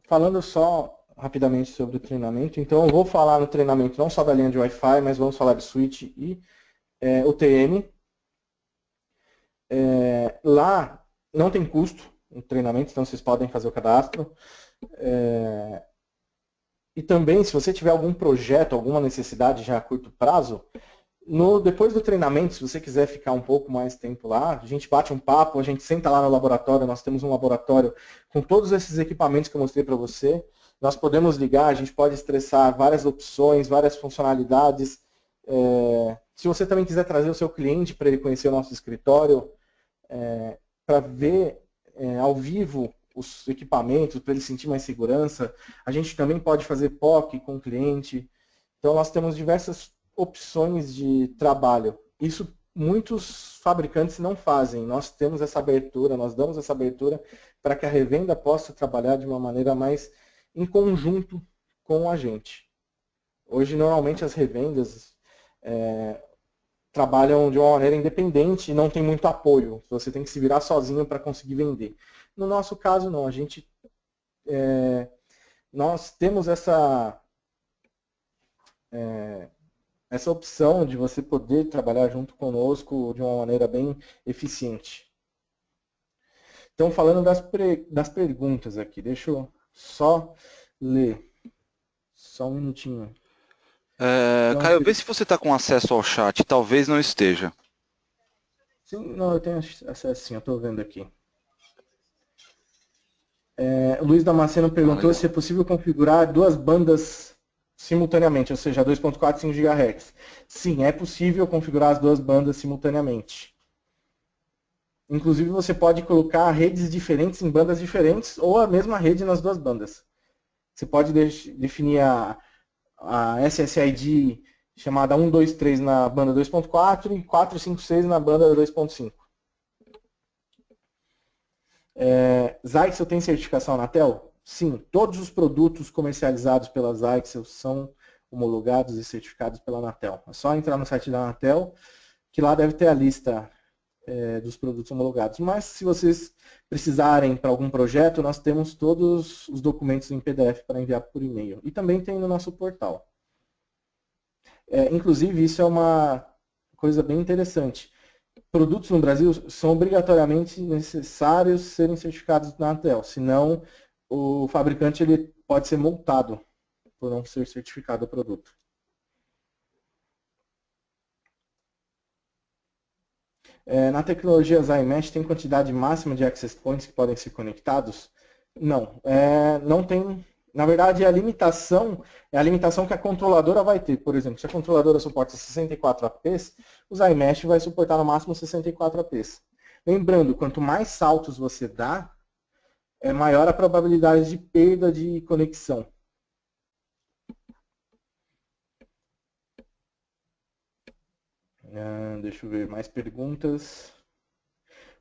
Falando só rapidamente sobre o treinamento, então eu vou falar no treinamento não só da linha de Wi-Fi, mas vamos falar de switch e UTM. Lá não tem custo no treinamento, então vocês podem fazer o cadastro. E também, se você tiver algum projeto, alguma necessidade já a curto prazo, depois do treinamento, se você quiser ficar um pouco mais tempo lá, a gente bate um papo, a gente senta lá no laboratório, nós temos um laboratório com todos esses equipamentos que eu mostrei para você. Nós podemos ligar, a gente pode estressar várias opções, várias funcionalidades. Se você também quiser trazer o seu cliente para ele conhecer o nosso escritório, para ver ao vivo os equipamentos, para ele sentir mais segurança, a gente também pode fazer POC com o cliente. Então, nós temos diversas opções de trabalho. Isso muitos fabricantes não fazem. Nós temos essa abertura, nós damos essa abertura para que a revenda possa trabalhar de uma maneira mais em conjunto com a gente. Hoje, normalmente, as revendas trabalham de uma maneira independente e não tem muito apoio. Você tem que se virar sozinho para conseguir vender. No nosso caso, não. Nós temos essa opção de você poder trabalhar junto conosco de uma maneira bem eficiente. Então, falando das perguntas aqui, deixa eu só ler. Só um minutinho. Caio, vê se você está com acesso ao chat, talvez não esteja. Sim, não, eu tenho acesso sim, eu estou vendo aqui. Luiz Damasceno perguntou se é possível configurar duas bandas simultaneamente, ou seja, 2.4 e 5 GHz. Sim, é possível configurar as duas bandas simultaneamente. Inclusive, você pode colocar redes diferentes em bandas diferentes ou a mesma rede nas duas bandas. Você pode definir a SSID chamada 123 na banda 2.4 e 456 na banda 2.5. Zyxel tem certificação Anatel? Sim, todos os produtos comercializados pela Zyxel são homologados e certificados pela Anatel. É só entrar no site da Anatel, que lá deve ter a lista dos produtos homologados. Mas se vocês precisarem para algum projeto, nós temos todos os documentos em PDF para enviar por e-mail. E também tem no nosso portal. Inclusive, isso é uma coisa bem interessante. Produtos no Brasil são obrigatoriamente necessários serem certificados na Anatel, senão o fabricante ele pode ser multado por não ser certificado o produto. Na tecnologia ZyMesh tem quantidade máxima de access points que podem ser conectados? Não, não tem. Na verdade, a limitação é a limitação que a controladora vai ter. Por exemplo, se a controladora suporta 64 APs, o ZyMesh vai suportar no máximo 64 APs. Lembrando, quanto mais saltos você dá, é maior a probabilidade de perda de conexão. Deixa eu ver mais perguntas.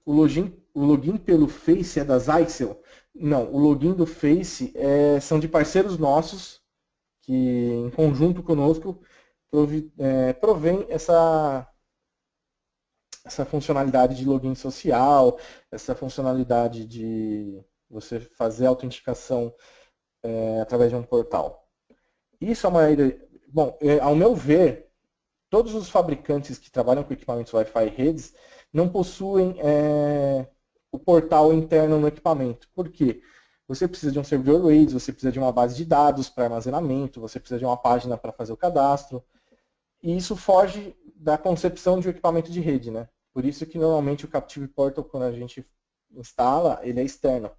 O login pelo Face é da Zyxel? Não, o login do Face são de parceiros nossos que, em conjunto conosco, provém essa funcionalidade de login social, essa funcionalidade de você fazer a autenticação através de um portal. Isso é uma bom, ao meu ver, todos os fabricantes que trabalham com equipamentos Wi-Fi e redes não possuem o portal interno no equipamento. Por quê? Você precisa de um servidor RAID, você precisa de uma base de dados para armazenamento, você precisa de uma página para fazer o cadastro. E isso foge da concepção de um equipamento de rede, né? Por isso que normalmente o Captive Portal, quando a gente instala, ele é externo.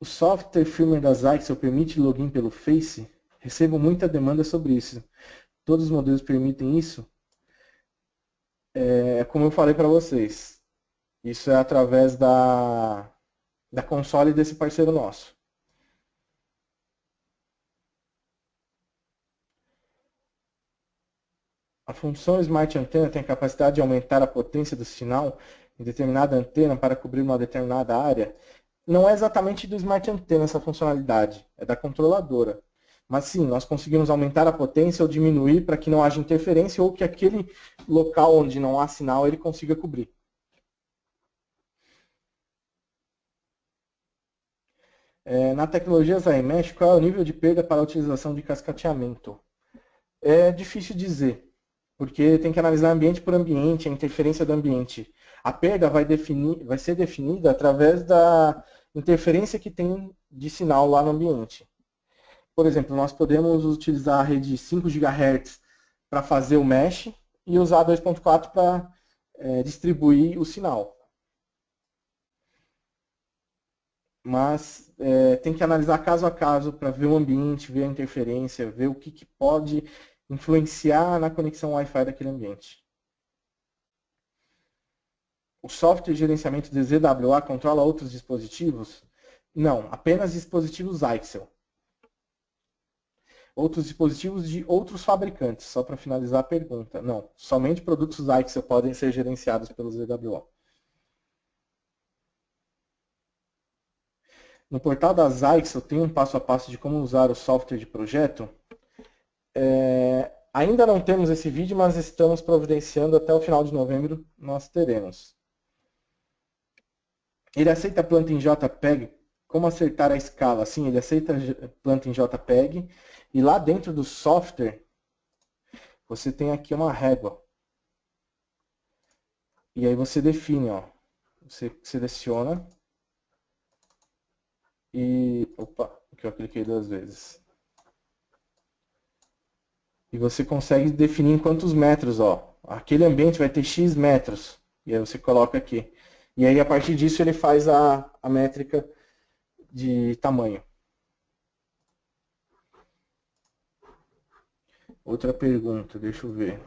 O software firmware da Zyxel permite login pelo Face? Recebo muita demanda sobre isso. Todos os modelos permitem isso? Como eu falei para vocês, isso é através da console desse parceiro nosso. A função Smart Antenna tem a capacidade de aumentar a potência do sinal em determinada antena para cobrir uma determinada área. Não é exatamente do Smart Antenna essa funcionalidade, é da controladora. Mas sim, nós conseguimos aumentar a potência ou diminuir para que não haja interferência ou que aquele local onde não há sinal ele consiga cobrir. Na tecnologia ZyMesh, qual é o nível de perda para a utilização de cascateamento? É difícil dizer, porque tem que analisar ambiente por ambiente, a interferência do ambiente. A perda vai ser definida através da interferência que tem de sinal lá no ambiente. Por exemplo, nós podemos utilizar a rede 5 GHz para fazer o mesh e usar 2.4 para distribuir o sinal. Mas tem que analisar caso a caso para ver o ambiente, ver a interferência, ver o que pode influenciar na conexão Wi-Fi daquele ambiente. O software de gerenciamento de ZWA controla outros dispositivos? Não, apenas dispositivos Zyxel. Outros dispositivos de outros fabricantes, só para finalizar a pergunta. Não, somente produtos Zyxel podem ser gerenciados pelo ZWA. No portal da Zyxel tem um passo a passo de como usar o software de projeto. Ainda não temos esse vídeo, mas estamos providenciando até o final de novembro, nós teremos. Ele aceita planta em JPEG? Como acertar a escala? Sim, ele aceita planta em JPEG. E lá dentro do software, você tem aqui uma régua. E aí você define, ó. Você seleciona. E... Opa, aqui eu cliquei 2 vezes. E você consegue definir em quantos metros, ó. Aquele ambiente vai ter X metros. E aí você coloca aqui. E aí, a partir disso, ele faz a métrica de tamanho. Outra pergunta, deixa eu ver.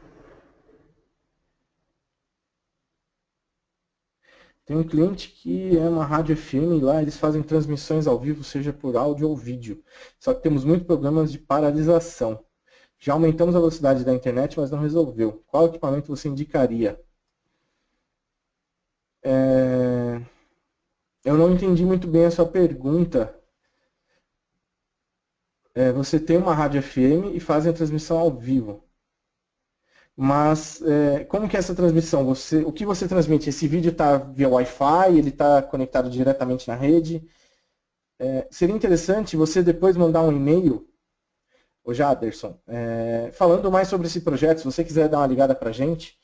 Tem um cliente que é uma rádio FM e lá eles fazem transmissões ao vivo, seja por áudio ou vídeo. Só que temos muitos problemas de paralisação. Já aumentamos a velocidade da internet, mas não resolveu. Qual equipamento você indicaria? Eu não entendi muito bem a sua pergunta. Você tem uma rádio FM e fazem a transmissão ao vivo. Mas como que é essa transmissão? O que você transmite? Esse vídeo está via Wi-Fi? Ele está conectado diretamente na rede? Seria interessante você depois mandar um e-mail, o Jaderson, falando mais sobre esse projeto. Se você quiser dar uma ligada para a gente,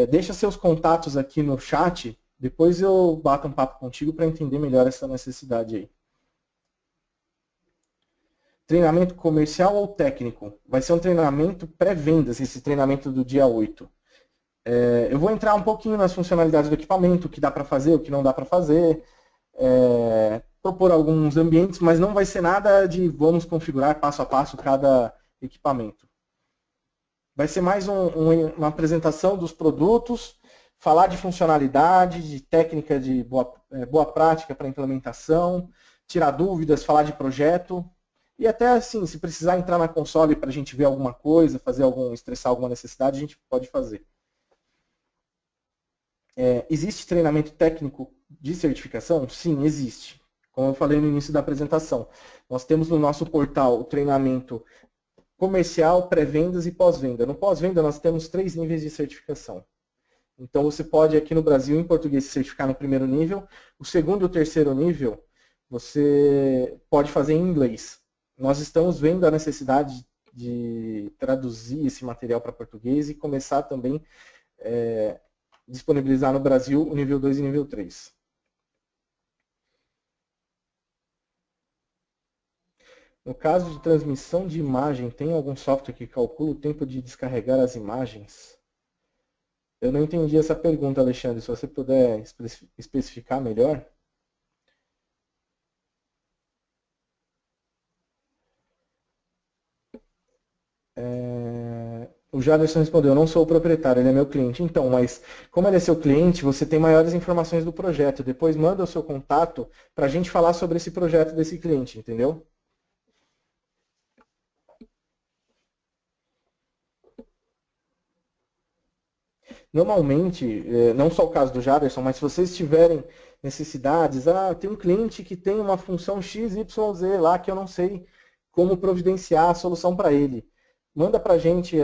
deixa seus contatos aqui no chat. Depois eu bato um papo contigo para entender melhor essa necessidade aí. Treinamento comercial ou técnico? Vai ser um treinamento pré-vendas, esse treinamento do dia 8. Eu vou entrar um pouquinho nas funcionalidades do equipamento, o que dá para fazer, o que não dá para fazer, propor alguns ambientes, mas não vai ser nada de vamos configurar passo a passo cada equipamento. Vai ser mais uma apresentação dos produtos, falar de funcionalidade, de técnica de boa prática para implementação, tirar dúvidas, falar de projeto. E até assim, se precisar entrar na console para a gente ver alguma coisa, estressar alguma necessidade, a gente pode fazer. Existe treinamento técnico de certificação? Sim, existe. Como eu falei no início da apresentação. Nós temos no nosso portal o treinamento comercial, pré-vendas e pós-venda. No pós-venda nós temos 3 níveis de certificação. Então você pode aqui no Brasil, em português, se certificar no primeiro nível. O segundo e o terceiro nível, você pode fazer em inglês. Nós estamos vendo a necessidade de traduzir esse material para português e começar também disponibilizar no Brasil o nível 2 e nível 3. No caso de transmissão de imagem, tem algum software que calcula o tempo de descarregar as imagens? Eu não entendi essa pergunta, Alexandre. Se você puder especificar melhor. Jaderson respondeu, não sou o proprietário, ele é meu cliente. Então, mas como ele é seu cliente, você tem maiores informações do projeto. Depois manda o seu contato para a gente falar sobre esse projeto desse cliente, entendeu? Normalmente, não só o caso do Jaderson, mas se vocês tiverem necessidades, tem um cliente que tem uma função XYZ lá que eu não sei como providenciar a solução para ele. Manda para a gente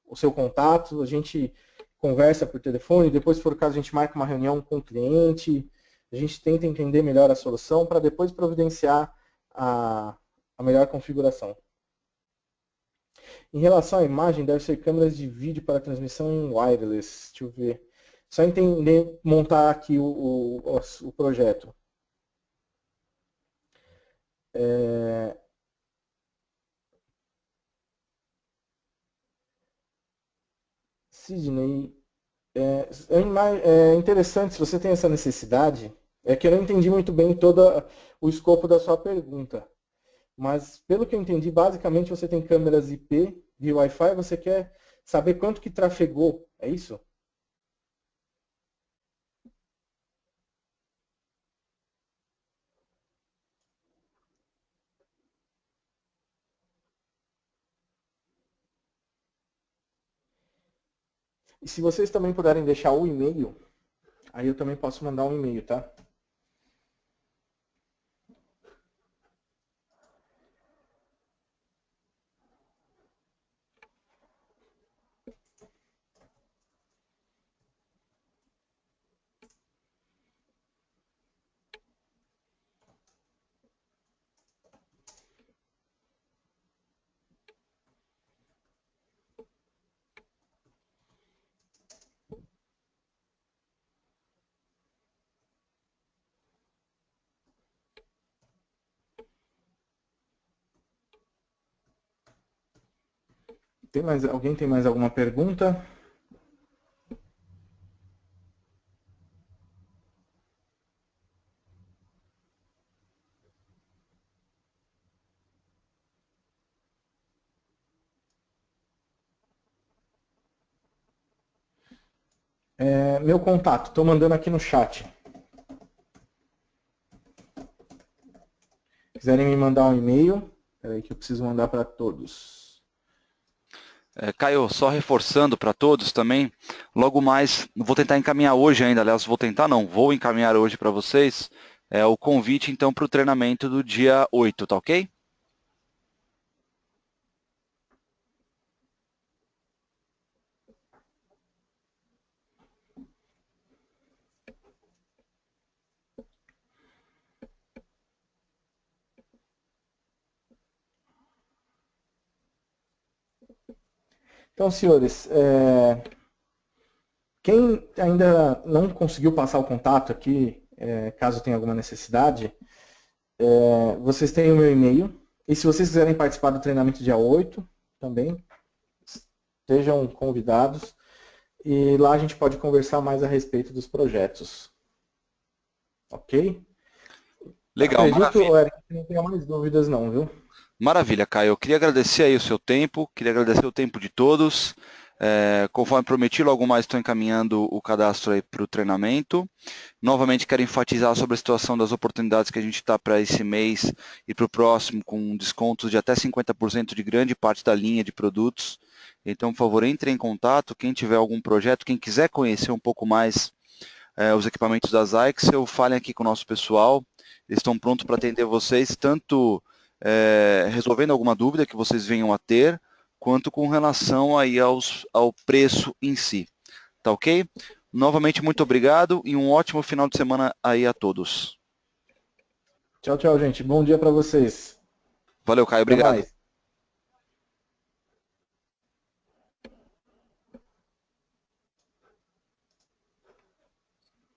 o seu contato, a gente conversa por telefone, depois, se for o caso, a gente marca uma reunião com o cliente, a gente tenta entender melhor a solução para depois providenciar a melhor configuração. Em relação à imagem, deve ser câmeras de vídeo para transmissão em wireless. Deixa eu ver. Só entender, montar aqui o projeto. Sidney, é interessante, se você tem essa necessidade, é que eu não entendi muito bem todo o escopo da sua pergunta. Mas, pelo que eu entendi, basicamente você tem câmeras IP de Wi-Fi, você quer saber quanto que trafegou, é isso? E se vocês também puderem deixar o e-mail, aí eu também posso mandar um e-mail, tá? Alguém tem mais alguma pergunta? Meu contato, estou mandando aqui no chat. Se quiserem me mandar um e-mail, peraí que eu preciso mandar para todos. Caio, só reforçando para todos também, logo mais, vou tentar encaminhar hoje ainda, aliás, vou encaminhar hoje para vocês o convite então para o treinamento do dia 8, tá ok? Então, senhores, quem ainda não conseguiu passar o contato aqui, caso tenha alguma necessidade, vocês têm o meu e-mail. E se vocês quiserem participar do treinamento dia 8, também, sejam convidados. E lá a gente pode conversar mais a respeito dos projetos. Ok? Legal, Acredito, maravilha. Eric, que não tenha mais dúvidas não, viu? Maravilha, Caio. Eu queria agradecer aí o seu tempo, queria agradecer o tempo de todos. Conforme prometi, logo mais estou encaminhando o cadastro aí para o treinamento. Novamente quero enfatizar sobre a situação das oportunidades que a gente está para esse mês e para o próximo, com descontos de até 50% de grande parte da linha de produtos. Então, por favor, entre em contato. Quem tiver algum projeto, quem quiser conhecer um pouco mais os equipamentos da Zyxel, falem aqui com o nosso pessoal. Eles estão prontos para atender vocês, tanto resolvendo alguma dúvida que vocês venham a ter, quanto com relação aí ao preço em si. Tá ok? Novamente, muito obrigado e um ótimo final de semana aí a todos. Tchau, tchau, gente. Bom dia para vocês. Valeu, Caio. Até Obrigado. mais.